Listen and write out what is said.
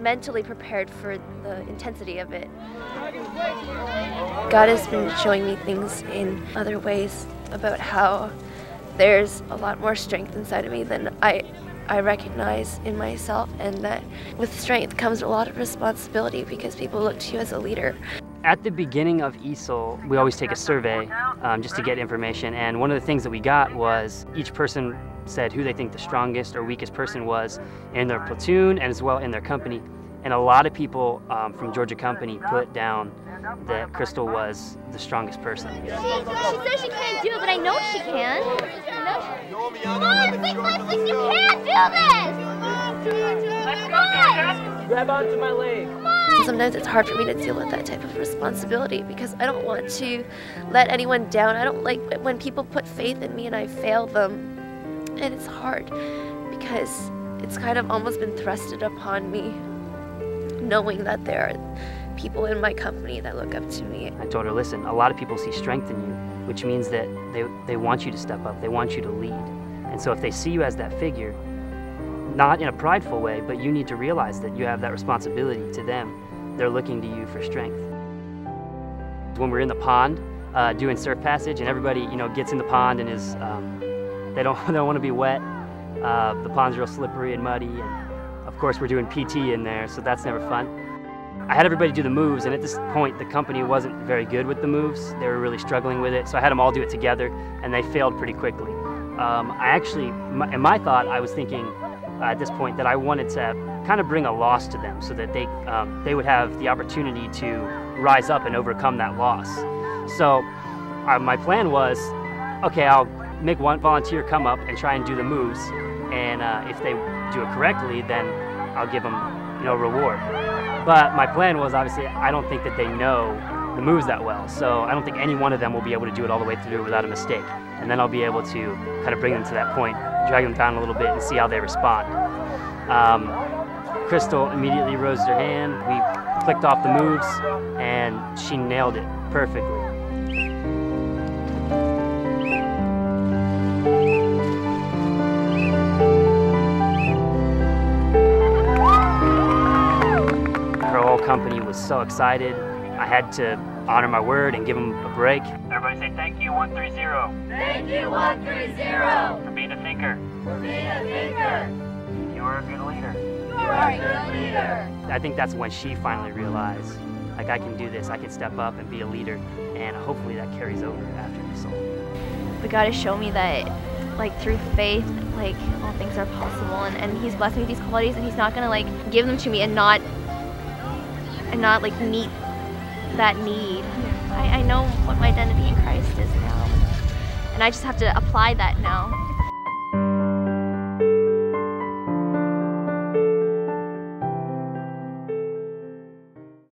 mentally prepared for the intensity of it. God has been showing me things in other ways about how there's a lot more strength inside of me than I recognize in myself, and that with strength comes a lot of responsibility because people look to you as a leader. At the beginning of ESOAL, we always take a survey just to get information, and one of the things that we got was each person said who they think the strongest or weakest person was in their platoon and as well in their company. And a lot of people from Georgia Company put down that Krystal was the strongest person. She says she can't do it, but I know she can. Come on, 656, you can't do this! Come on! Grab onto my leg. Come on! Sometimes it's hard for me to deal with that type of responsibility because I don't want to let anyone down. I don't like when people put faith in me and I fail them. And it's hard because it's kind of almost been thrusted upon me, knowing that there are people in my company that look up to me. I told her, listen, a lot of people see strength in you, which means that they want you to step up, they want you to lead. And so if they see you as that figure, not in a prideful way, but you need to realize that you have that responsibility to them. They're looking to you for strength. When we're in the pond doing surf passage and everybody gets in the pond and is, they don't want to be wet. The pond's real slippery and muddy, and of course we're doing PT in there, so that's never fun. I had everybody do the moves, and at this point the company wasn't very good with the moves. They were really struggling with it, so I had them all do it together, and they failed pretty quickly. In my thought, I was thinking at this point that I wanted to kind of bring a loss to them so that they would have the opportunity to rise up and overcome that loss. So my plan was, okay, I'll make one volunteer come up and try and do the moves, and if they do it correctly, then I'll give them a reward. But my plan was, obviously, I don't think that they know the moves that well, so I don't think any one of them will be able to do it all the way through without a mistake. And then I'll be able to kind of bring them to that point, drag them down a little bit and see how they respond. Krystal immediately rose her hand, we clicked off the moves, and she nailed it perfectly. Company was so excited. I had to honor my word and give them a break. Everybody say thank you 130. Thank you 130. For being a thinker. For being a thinker. You are a good leader. You are a good leader. I think that's when she finally realized, like, I can do this, I can step up and be a leader, and hopefully that carries over after ESOAL. But God has shown me that, like, through faith, like, all things are possible, and He's blessed me with these qualities, and He's not gonna, like, give them to me and not like meet that need. I know what my identity in Christ is now, and I just have to apply that now.